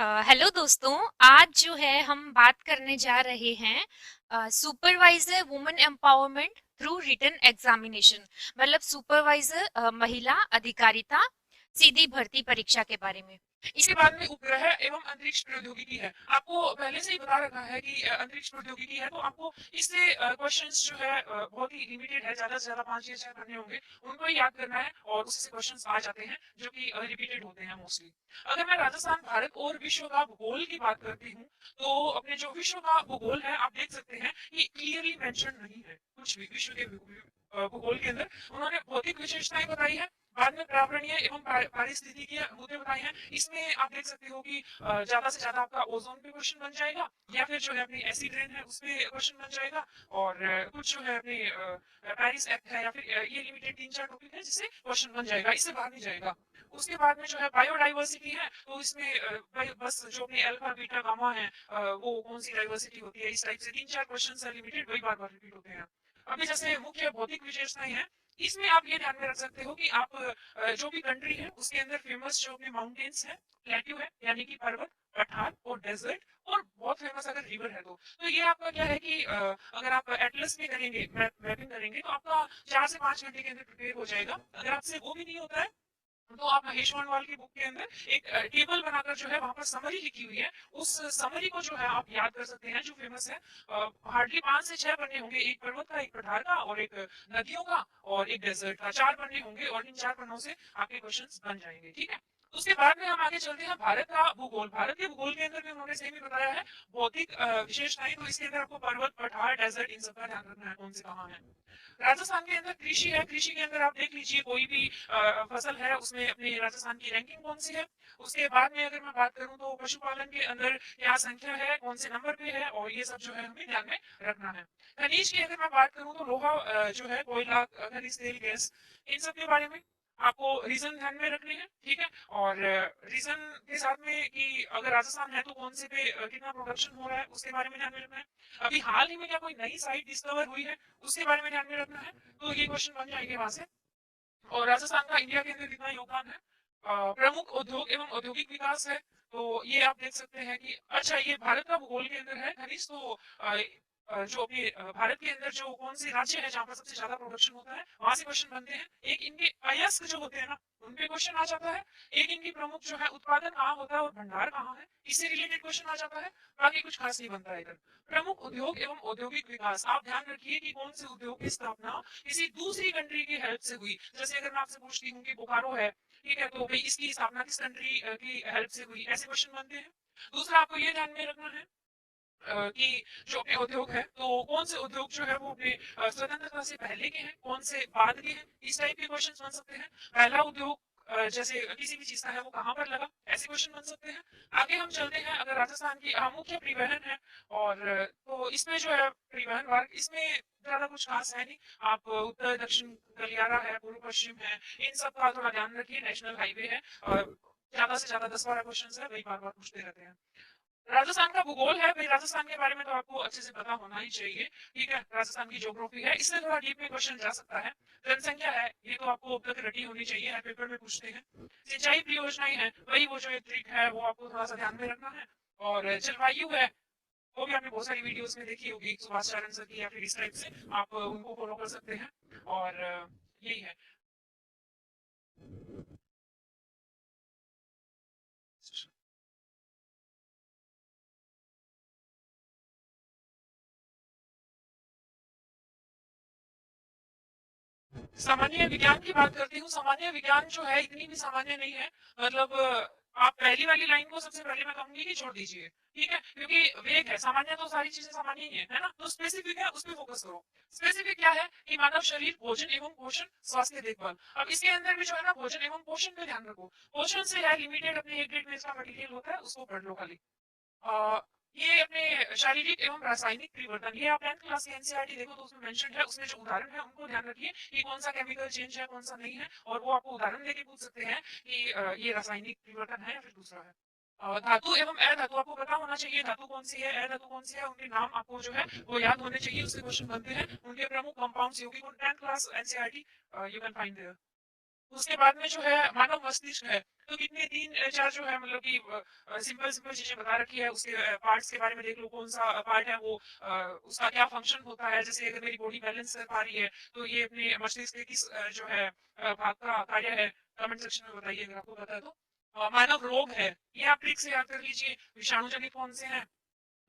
Hello दोस्तों। आज जो है हम बात करने जा रहे हैं supervisor women empowerment through written examination. मतलब सुपरवाइजर महिला अधिकारिता सीधी भर्ती परीक्षा के बारे में। इसके बाद में उपग्रह एवं अंतरिक्ष प्रौद्योगिकी है। आपको पहले से ही बता रखा है कि अंतरिक्ष प्रौद्योगिकी है, तो आपको इससे क्वेश्चंस जो है बहुत ही लिमिटेड है, ज्यादा से ज्यादा 5 या 6 करने होंगे, उनको ही याद करना है और उससे क्वेश्चंस आ जाते हैं जो कि रिपीटेड होते हैं मोस्टली। अगर मैं राजस्थान, भारत और विश्व का भूगोल की बात करती हूँ, तो अपने जो विश्व का भूगोल है आप देख सकते हैं कि क्लियरली मेंशन नहीं है कुछ भी विश्व के भूगोल के अंदर। उन्होंने भौतिक विशेषताएं बताई है, बाद में पर्यावरणीय एवं पारिस्थितिकीय मुद्दे बताए हैं। इसमें आप देख सकते हो कि ज्यादा से ज्यादा आपका ओजोन पे क्वेश्चन बन जाएगा, या फिर जो है अपनी एसिड रेन है उस पे क्वेश्चन बन जाएगा, और कुछ जो है अपने पेरिस एक्ट है, या फिर ये लिमिटेड 3-4 टॉपिक है जिससे क्वेश्चन बन जाएगा, इससे बाहर नहीं जाएगा। उसके बाद में जो है बायोडाइवर्सिटी है, तो इसमें बस जो अपने अल्फा बीटा गामा है, वो कौन सी डाइवर्सिटी होती है, इस टाइप से 3-4 क्वेश्चन है लिमिटेड, वही बार बार रिपीट होते हैं। अभी जैसे मुख्य भौतिक विशेषताएं हैं, इसमें आप ये ध्यान में रख सकते हो कि आप जो भी कंट्री है उसके अंदर फेमस जो अपने माउंटेन्स है, प्लेट्यू है यानी कि पर्वत, पठार और डेजर्ट, और बहुत फेमस अगर रिवर है तो ये आपका क्या है कि अगर आप एटलस में करेंगे, मैपिंग करेंगे, तो आपका 4 से 5 घंटे के अंदर प्रिपेयर हो जाएगा। अगर आपसे वो भी नहीं होता है, तो आप महेश वाल की बुक के अंदर एक टेबल बनाकर जो है वहां पर समरी लिखी हुई है, उस समरी को जो है आप याद कर सकते हैं, जो फेमस है। हार्डली 5 से 6 पन्ने होंगे, एक पर्वत का, एक पठार का, और एक नदियों का, और एक डेजर्ट का, 4 पन्ने होंगे, और इन 4 पन्नों से आपके क्वेश्चंस बन जाएंगे। ठीक है। उसके बाद में हम आगे चलते हैं भारत का भूगोल। भारत के भूगोल के अंदर भी उन्होंने सेम ही बताया है भौतिक विशेषताएं, तो इसके अंदर आपको पर्वत, पठार, डेजर्ट, इन सब का ध्यान रखना है कौन से कहाँ है। राजस्थान के अंदर कृषि है, कृषि के अंदर आप देख लीजिए कोई भी फसल है उसमें अपने राजस्थान की रैंकिंग कौन सी है। उसके बाद में अगर मैं बात करूं तो पशुपालन के अंदर क्या संख्या है, कौन से नंबर पे है, और ये सब जो है हमें ध्यान में रखना है। खनिज की अगर मैं बात करूं तो लोहा, जो है कोयला, खनिज तेल, गैस, इन सब के बारे में आपको रीजन ध्यान में रखने हैं। ठीक है। और रीजन के साथ में कि अगर राजस्थान है तो कौन से पे कितना प्रोडक्शन हो रहा है उसके बारे में ध्यान में रखना है। अभी हाल ही में क्या कोई नई साइट डिस्कवर हुई है उसके बारे में ध्यान में रखना है, तो ये क्वेश्चन बन जाएंगे वहां से। और राजस्थान का इंडिया के अंदर कितना योगदान है, प्रमुख उद्योग एवं औद्योगिक विकास है, तो ये आप देख सकते हैं कि अच्छा ये भारत का भूगोल के अंदर है खनिज, तो जो अपने भारत के अंदर जो कौन से राज्य है जहाँ पर सबसे ज्यादा प्रोडक्शन होता है वहां से क्वेश्चन बनते हैं। एक इनके अयस्क जो होते हैं ना, उनपे क्वेश्चन आ जाता है। एक इनकी प्रमुख जो है उत्पादन कहाँ होता है और भंडार कहाँ है, इससे रिलेटेड क्वेश्चन आ जाता है। बाकी कुछ खास नहीं बनता है इधर। प्रमुख उद्योग एवं औद्योगिक विकास, आप ध्यान रखिए कि कौन से उद्योग की स्थापना किसी दूसरी कंट्री की हेल्प से हुई। जैसे अगर मैं आपसे पूछती हूँ कि बोकारो है, ठीक है, तो भाई इसकी स्थापना किस कंट्री की हेल्प से हुई, ऐसे क्वेश्चन बनते हैं। दूसरा आपको ये ध्यान में रखना है कि जो अपने उद्योग है, तो कौन से उद्योग जो है वो अपने स्वतंत्रता से पहले के हैं, कौन से बाद के हैं, इस टाइप के क्वेश्चन बन सकते हैं। पहला उद्योग जैसे किसी भी चीज का है वो कहाँ पर लगा, ऐसे क्वेश्चन बन सकते हैं। आगे हम चलते हैं, अगर राजस्थान की मुख्य परिवहन है, और तो इसमें जो है परिवहन मार्ग, इसमें ज्यादा कुछ खास है नहीं। आप उत्तर दक्षिण गलियारा है, पूर्व पश्चिम है, इन सब का थोड़ा ध्यान रखिए। नेशनल हाईवे है, और ज्यादा से ज्यादा 10-12 क्वेश्चन है, वही बार बार पूछते रहते हैं। राजस्थान का भूगोल है भाई, राजस्थान के बारे में तो आपको अच्छे से पता होना ही चाहिए। ठीक है। राजस्थान की ज्योग्राफी है, इससे थोड़ा डीप में क्वेश्चन जा सकता है। जनसंख्या है, ये तो आपको अब तक रटी होनी चाहिए, हर पेपर में पूछते हैं। सिंचाई परियोजनाएं हैं, वही वो जो एक ट्रिक है वो आपको थोड़ा सा ध्यान में रखना है। और जलवायु है, वो भी आपने बहुत सारी वीडियोस में देखी होगी सुभाष चरण सर की, या फिर इस टाइप से आप उनको फॉलो कर सकते हैं। और यही है। सामान्य विज्ञान की बात करती हूँ। सामान्य विज्ञान जो है इतनी भी सामान्य नहीं है। मतलब आप पहली वाली लाइन को सबसे पहले मैं कहूंगी कि छोड़ दीजिए। ठीक है, क्योंकि वेग है, सामान्य तो सारी चीजें सामान्य ही है ना, तो स्पेसिफिक है उस पर फोकस करो। स्पेसिफिक क्या है कि मानव शरीर, भोजन एवं पोषण, स्वास्थ्य देखभाल। अब इसके अंदर भी जो है ना भोजन एवं पोषण पे ध्यान रखो। पोषण से है लिमिटेड, अपने 1-1.5 पेज का मटेरियल होता है, उसको पढ़ लो खाली। अ, ये अपने शारीरिक एवं रासायनिक परिवर्तन, ये आप 10th क्लास की एनसीईआरटी देखो तो उसमें मेंशन है, उसमें जो उदाहरण है उनको ध्यान रखिए कि कौन सा केमिकल चेंज है कौन सा नहीं है, और वो आपको उदाहरण देके पूछ सकते हैं कि ये रासायनिक परिवर्तन है या फिर दूसरा है। धातु एवं अधातु आपको पता होना चाहिए, धातु कौन सी है, अधातु कौन सी है, उनके नाम आपको जो है वो याद होने चाहिए, उससे क्वेश्चन बनते हैं। उनके प्रमुख compounds, you can 10th class NCERT, you can find there. उसके बाद में जो है मानव मस्तिष्क है, तो कितने 3-4 जो है मतलब कि सिंपल चीजें बता रखी है। उसके पार्ट्स के बारे में देख लो, कौन सा पार्ट है वो, उसका क्या फंक्शन होता है। जैसे अगर मेरी बॉडी बैलेंस कर पा रही है तो ये अपने मस्तिष्क के किस जो है भाग का कार्य है, कमेंट सेक्शन में बताइए अगर आपको पता है तो। मानव रोग है, ये आप ट्रिक से याद कर लीजिए। विषाणु जनित कौन से हैं,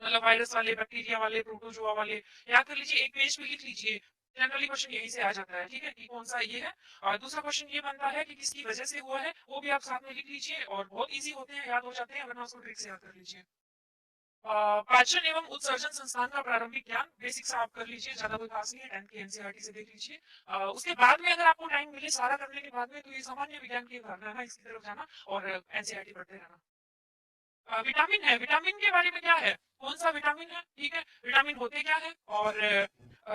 मतलब वायरस वाले, बैक्टीरिया वाले, प्रोटोजोआ वाले, याद कर लीजिए, एक पेज पे लिख लीजिए। जनरली क्वेश्चन यही से आ जाता है, ठीक है, कि कौन सा ये है। और दूसरा क्वेश्चन ये बनता है कि किसकी वजह से हुआ है, वो भी आप साथ में लिख लीजिए, और बहुत इजी होते हैं, याद हो जाते हैं, वरना उसको ट्रिक से याद कर लीजिए। पाचन एवं उत्सर्जन संस्थान का प्रारंभिक ज्ञान बेसिक से आप कर लीजिए, ज्यादा कोई खास नहीं है, 10th की एनसीईआरटी से देख लीजिए। उसके बाद में अगर आपको टाइम मिले सारा करने के बाद में, तो ये सामान्य विज्ञान की धारणा है, इसकी तरफ जाना और एनसीईआरटी पढ़ते रहना। विटामिन है, विटामिन के बारे में क्या है, कौन सा विटामिन है, ठीक है, विटामिन होते क्या है, और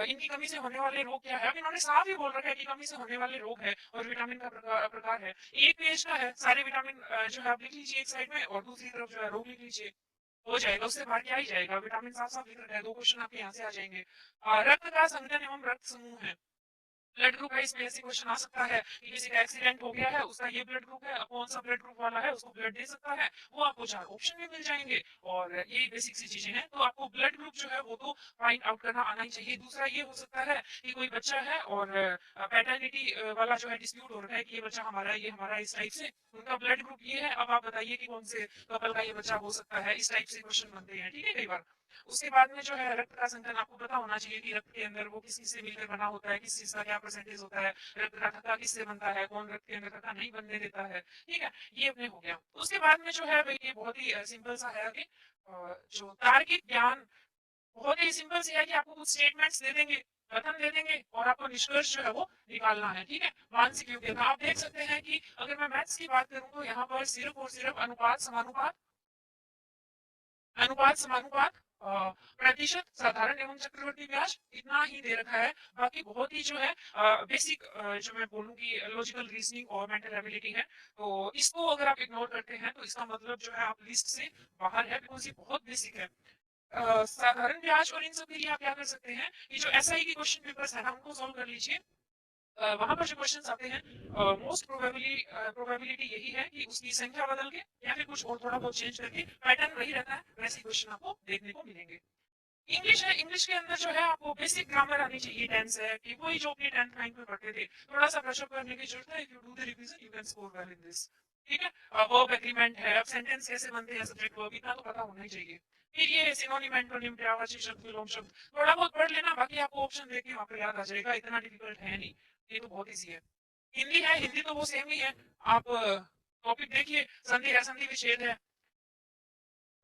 इनकी कमी से होने वाले रोग क्या है। अब इन्होंने साफ ही बोल रखा है कि कमी से होने वाले रोग है और विटामिन का प्रकार है। एक पेज का है, सारे विटामिन जो है आप लिख लीजिए एक साइड में, और दूसरी तरफ जो है रोग लिख लीजिए, हो जाएगा। उससे बाहर क्या ही जाएगा, विटामिन साफ साफ लिख रखा है, 2 क्वेश्चन आपके यहाँ से आ जाएंगे। रक्त का संगठन एवं रक्त समूह है, ब्लड ग्रुप है, इसमें ऐसे क्वेश्चन आ सकता है कि किसी का एक्सीडेंट हो गया है, उसका ये ब्लड ग्रुप है, कौन सा ब्लड ग्रुप वाला है उसको ब्लड दे सकता है, वो आपको 4 ऑप्शन में मिल जाएंगे। और यही बेसिक सी चीजें हैं, तो आपको ब्लड ग्रुप जो है वो तो फाइंड आउट करना आना ही चाहिए। दूसरा ये हो सकता है कि कोई बच्चा है और पैटर्निटी वाला जो है डिस्प्यूट हो रहा है कि ये बच्चा हमारा है, ये हमारा है, इस टाइप से उनका ब्लड ग्रुप ये है, अब आप बताइए कि कौन से कपल का ये बच्चा हो सकता है, इस टाइप से क्वेश्चन बनते हैं, ठीक है, कई बार। उसके बाद में जो है रक्त का संगठन आपको पता होना चाहिए कि रक्त के अंदर वो किस चीज से मिलकर बना होता है, किस चीज का क्या परसेंटेज होता है, रक्त का थक्का किससे बनता है, कौन रक्त के अंदर थक्का नहीं बनने देता है, ठीक है, ये अपने हो गया। उसके बाद में जो है भाई ये बहुत ही सिंपल सा है कि जो तार्किक ज्ञान बहुत ही सिंपल सी है कि आपको कुछ स्टेटमेंट्स दे देंगे, कथन दे देंगे, और आपको निष्कर्ष जो है वो निकालना है, ठीक है। मानसिक योग्यता आप देख सकते हैं कि अगर मैं मैथ्स की बात करूं तो यहाँ पर सिर्फ और सिर्फ अनुपात समानुपात, अनुपात समानुपात, प्रतिशत, साधारण एवं चक्रवर्ती ब्याज, इतना ही दे रखा है। बाकी बहुत ही जो है बेसिक जो मैं बोलूंगी लॉजिकल रीजनिंग और मेंटल एबिलिटी है, तो इसको अगर आप इग्नोर करते हैं तो इसका मतलब जो है आप लिस्ट से बाहर है, बिकॉज ये बहुत बेसिक है। साधारण ब्याज और इन सब के लिए आप क्या कर सकते हैं, ये जो एसआई के क्वेश्चन पेपर्स है ना उनको सॉल्व कर लीजिए। वहां पर जो क्वेश्चंस आते हैं, मोस्ट प्रोबेबिलिटी यही है कि उसकी संख्या बदल के या फिर कुछ और थोड़ा बहुत चेंज करके पैटर्न वही रहता है, वैसे क्वेश्चन आपको देखने को मिलेंगे। इंग्लिश है, इंग्लिश के अंदर जो है आपको बेसिक ग्रामर आनी चाहिए, टेंस है कि वही जो अपने 10th 9th में पढ़ते थे, थोड़ा सा ब्रशअप करने की जरूरत है। If you do the revision you can score well in this, ठीक है। वर्ब एग्रीमेंट है, अब सेंटेंस कैसे बनते हैं, सब्जेक्ट वर्ब, इतना तो पता होना ही चाहिए। फिर ये सिनोनिम एंटोनिम पर्यायवाची शब्द विलोम शब्द थोड़ा बहुत पढ़ लेना, बाकी आपको ऑप्शन देख के वहां पर याद आ जाएगा, इतना डिफिकल्ट है नहीं, ये तो बहुत ईजी है। हिंदी है, हिंदी तो वो सेम ही है, आप टॉपिक देखिए, संधि है, संधि विच्छेद है,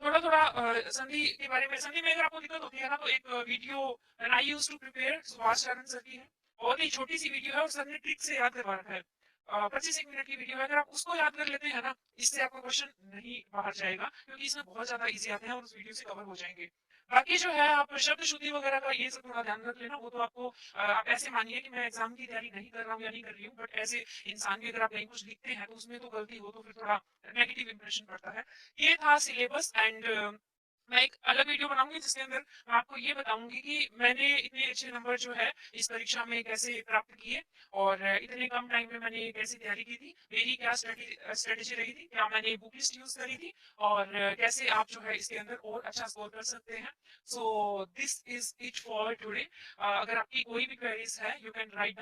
थोड़ा थोड़ा संधि के बारे में, संधि में अगर आपको दिक्कत होती है ना तो एक video I use to prepare Subhash Charan sir की है, बहुत ही छोटी सी वीडियो है और सर ने ट्रिक से याद करवा रखा है। 25 1 मिनट की वीडियो है, अगर आप उसको याद कर लेते हैं ना, इससे आपका क्वेश्चन नहीं बाहर जाएगा, क्योंकि इसमें बहुत ज्यादा इजी आते हैं और उस वीडियो से कवर हो जाएंगे। बाकी जो है आप शब्द शुद्धि वगैरह का ये सब थोड़ा ध्यान रख लेना, वो तो आपको आप ऐसे मानिए कि मैं एग्जाम की तैयारी नहीं कर रहा हूँ या नहीं कर रही हूँ, बट ऐसे इंसान भी अगर आप कहीं कुछ लिखते हैं तो उसमें तो गलती हो तो फिर थोड़ा नेगेटिव इंप्रेशन पड़ता है। ये था सिलेबस, एंड मैं एक अलग वीडियो बनाऊंगी जिसके अंदर मैं आपको ये बताऊंगी कि मैंने इतने अच्छे नंबर जो है इस परीक्षा में कैसे प्राप्त किए, और इतने कम टाइम में मैंने कैसे तैयारी की थी, मेरी क्या स्ट्रेटेजी रही थी, क्या मैंने बुक लिस्ट यूज करी थी, और कैसे आप जो है इसके अंदर और अच्छा स्कोर कर सकते हैं। So this is it for today. अगर आपकी कोई भी क्वेरीज है, यू कैन राइट